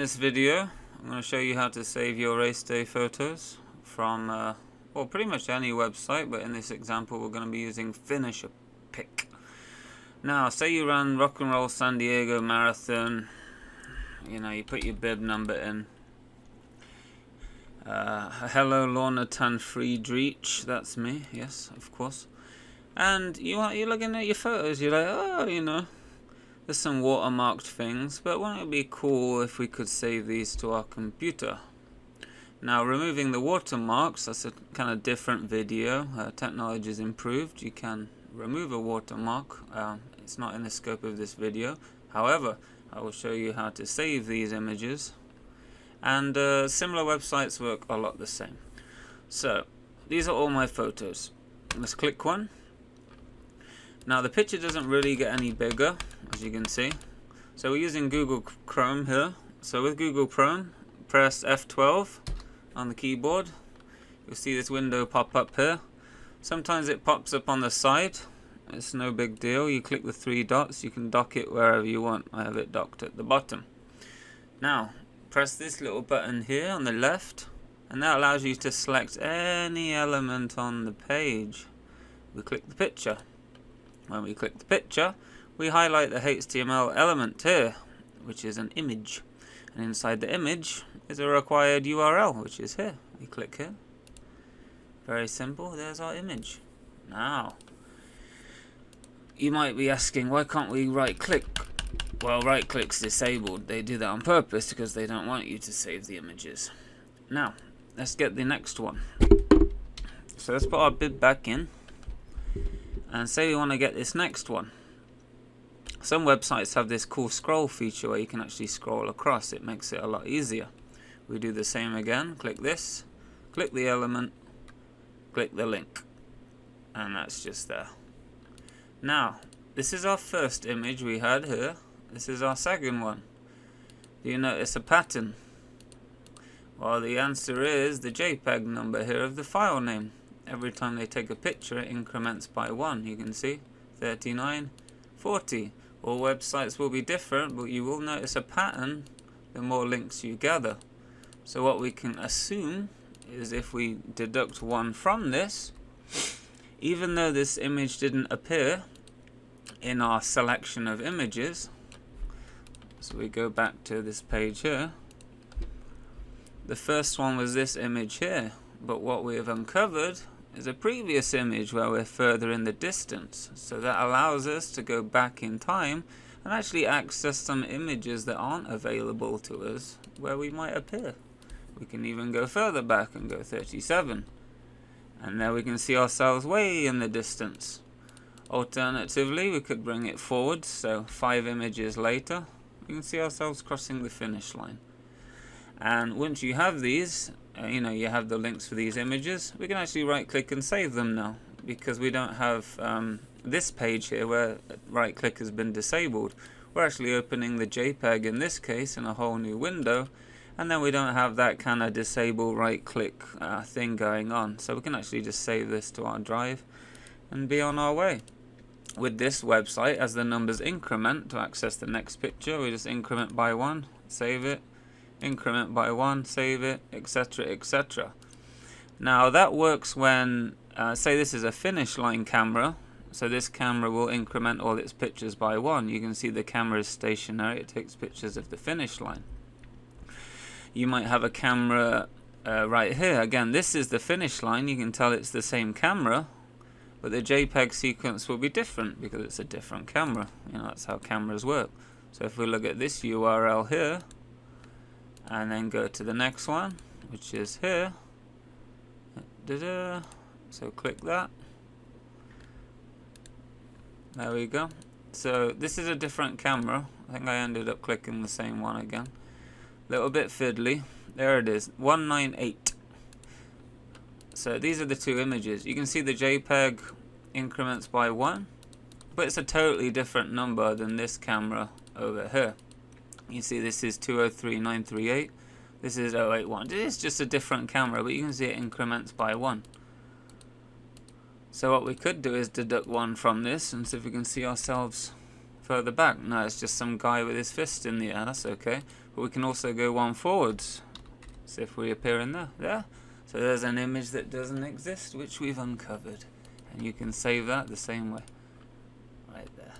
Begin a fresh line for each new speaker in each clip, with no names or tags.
this video, I'm going to show you how to save your race day photos from, well, pretty much any website, but in this example we're going to be using Finish a Pic. Now, say you run Rock and Roll San Diego Marathon, you put your bib number in. Hello Lorna Tan Friedrich, that's me, yes, of course. And you're looking at your photos, you're like, oh, there's some watermarked things, but wouldn't it be cool if we could save these to our computer? Now, removing the watermarks, that's a kind of different video. Technology has improved. You can remove a watermark. It's not in the scope of this video. However, I will show you how to save these images. And similar websites work a lot the same. So, these are all my photos. Let's click one. Now, the picture doesn't really get any bigger, as you can see. So we're using Google Chrome here. So with Google Chrome, press F12 on the keyboard. You'll see this window pop up here. Sometimes it pops up on the side. It's no big deal. You click the three dots. You can dock it wherever you want. I have it docked at the bottom. Now, press this little button here on the left, and that allows you to select any element on the page. We click the picture. When we click the picture, we highlight the HTML element here, which is an image. And inside the image is a required URL, which is here. We click here. Very simple, there's our image. Now, you might be asking, why can't we right click? Well, right click's disabled. They do that on purpose because they don't want you to save the images. Now, let's get the next one. So let's put our bib back in. And say we want to get this next one. Some websites have this cool scroll feature where you can actually scroll across. It makes it a lot easier. We do the same again. Click this, click the element, click the link. And that's just there. Now, this is our first image we had here. This is our second one. Do you notice a pattern? Well, the answer is the JPEG number here of the file name. Every time they take a picture, it increments by 1. You can see 39, 40. All websites will be different, but you will notice a pattern the more links you gather. So what we can assume is if we deduct 1 from this, even though this image didn't appear in our selection of images, so we go back to this page here, the first one was this image here, but what we have uncovered is a previous image where we're further in the distance. So that allows us to go back in time and actually access some images that aren't available to us where we might appear. We can even go further back and go 37. And there we can see ourselves way in the distance. Alternatively, we could bring it forward, so 5 images later, we can see ourselves crossing the finish line. And once you have these, you have the links for these images, we can actually right click and save them now, because we don't have this page here where right click has been disabled. We're actually opening the JPEG in this case in a whole new window, and then we don't have that kind of disable right click thing going on. So we can actually just save this to our drive and be on our way. With this website, as the numbers increment to access the next picture, we just increment by 1, save it, increment by 1, save it, etc., etc. Now that works when, say this is a finish line camera, so this camera will increment all its pictures by 1. You can see the camera is stationary, it takes pictures of the finish line. You might have a camera right here. Again, this is the finish line, you can tell it's the same camera, but the JPEG sequence will be different because it's a different camera. That's how cameras work. So if we look at this URL here, and then go to the next one, which is here. So click that. There we go. So this is a different camera. I think I ended up clicking the same one again. Little bit fiddly. There it is, 198. So these are the two images. You can see the JPEG increments by 1, but it's a totally different number than this camera over here. You see this is 203938, this is 081. It is just a different camera, but you can see it increments by 1. So what we could do is deduct 1 from this and see if we can see ourselves further back. No, it's just some guy with his fist in the air, that's okay. But we can also go one forwards. See if we appear in there. There. So there's an image that doesn't exist, which we've uncovered. And you can save that the same way. Right there.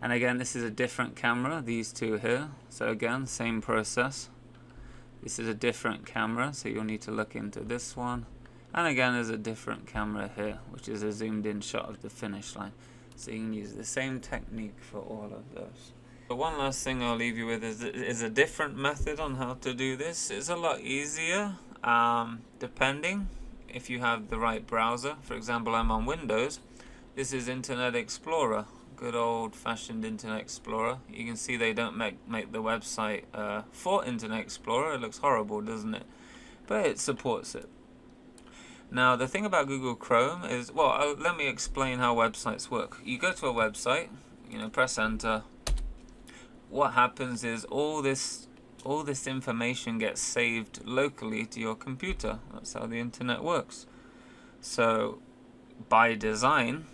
And again, this is a different camera, these two here. So again, same process. This is a different camera, so you'll need to look into this one. And again, there's a different camera here, which is a zoomed in shot of the finish line. So you can use the same technique for all of those. But one last thing I'll leave you with is a different method on how to do this. It's a lot easier, depending if you have the right browser. For example, I'm on Windows. This is Internet Explorer, good old-fashioned Internet Explorer. You can see they don't make the website for Internet Explorer. It looks horrible, doesn't it? But it supports it. Now, the thing about Google Chrome is, well, let me explain how websites work. You go to a website, press enter. What happens is all this information gets saved locally to your computer. That's how the internet works. So, by design,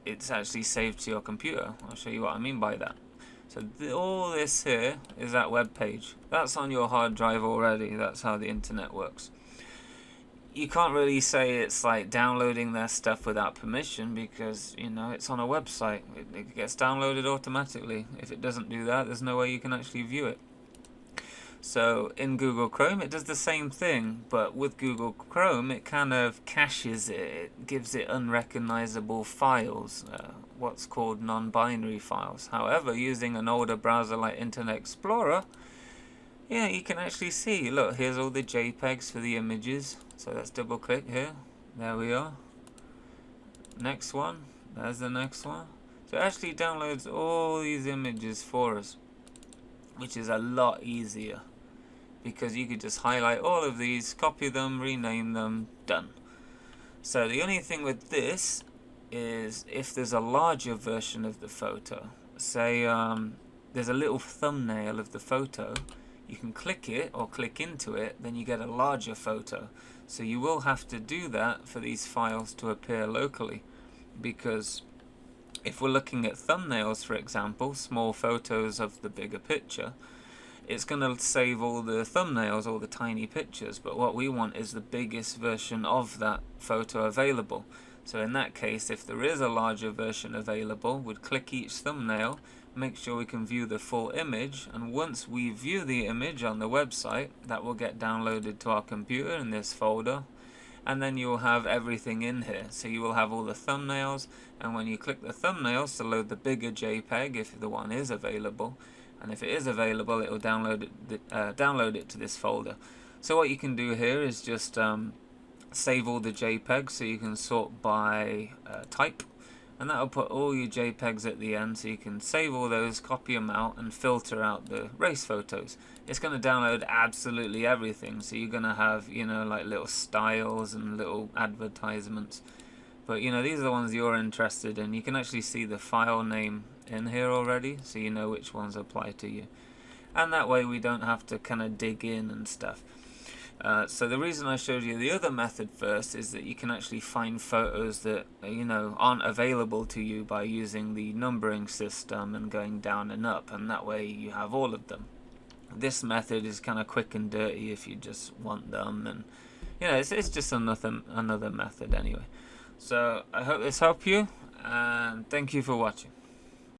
it's actually saved to your computer. I'll show you what I mean by that. So all this here is that web page. That's on your hard drive already. That's how the internet works. You can't really say it's like downloading their stuff without permission because, it's on a website. It gets downloaded automatically. If it doesn't do that, there's no way you can actually view it. So in Google Chrome, it does the same thing, but with Google Chrome, it kind of caches it. It gives it unrecognizable files, what's called non-binary files. However, using an older browser like Internet Explorer, you can actually see, look, here's all the JPEGs for the images. So let's double click here. There we are. Next one. There's the next one. So it actually downloads all these images for us, which is a lot easier because you could just highlight all of these, copy them, rename them, done. So the only thing with this is if there's a larger version of the photo, say there's a little thumbnail of the photo, you can click it or click into it, then you get a larger photo. So you will have to do that for these files to appear locally, because if we're looking at thumbnails, for example, small photos of the bigger picture, it's going to save all the thumbnails, all the tiny pictures, but what we want is the biggest version of that photo available. So in that case, if there is a larger version available, we'd click each thumbnail, make sure we can view the full image, and once we view the image on the website, that will get downloaded to our computer in this folder, and then you'll have everything in here. So you will have all the thumbnails, and when you click the thumbnails to load the bigger JPEG, if the one is available, and if it is available, it will download it to this folder. So what you can do here is just save all the JPEGs, so you can sort by type, and that will put all your JPEGs at the end, so you can save all those, copy them out, and filter out the race photos. It's going to download absolutely everything, so you're going to have, like little styles and little advertisements. But, these are the ones you're interested in. You can actually see the file name in here already, so you know which ones apply to you. And that way we don't have to kind of dig in and stuff. So the reason I showed you the other method first is that you can actually find photos that aren't available to you by using the numbering system and going down and up, and that way you have all of them. This method is kind of quick and dirty if you just want them, and it's just another method anyway. So I hope this helped you, and thank you for watching.